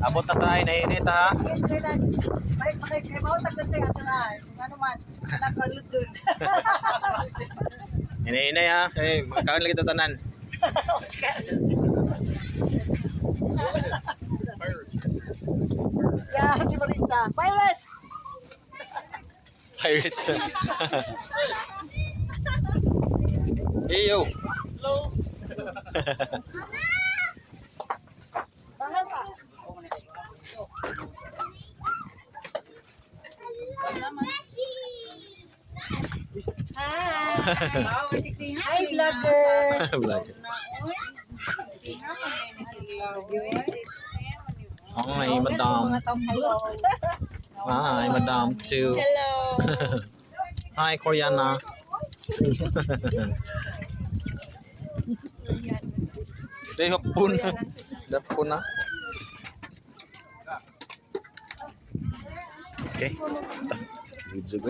Abot na tayo, nainit ha. Inay ha, kaya magkakain lagi ito tanan. Yeah, di Marisa. Pirates! Pirates. Hey yo. Bahal pa. Hi, vlogger. Vlogger. Oh, may madam. Hi, madam too. Hello. Hi, Koreana. Day hapon. Hapon na. Okay. Video ko.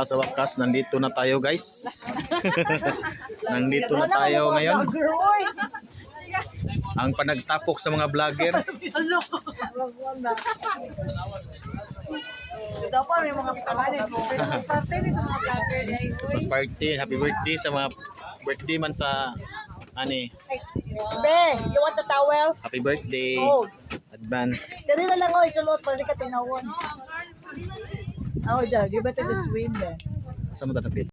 Sa wakas, nandito na tayo guys. Nandito na tayo ngayon. Ang panagtapok sa mga vlogger. Hello. Dapat may mga pangalan mo. Parte ni sa mga vlogger. Christmas party. Happy birthday sa mga birthday man sa ani. Be, you want the towel? Happy birthday. Oh. Advance. Dali na lang ako isulot para di ka tinawon. Oh, Dad, you better just swim then. Asa mo tanapit?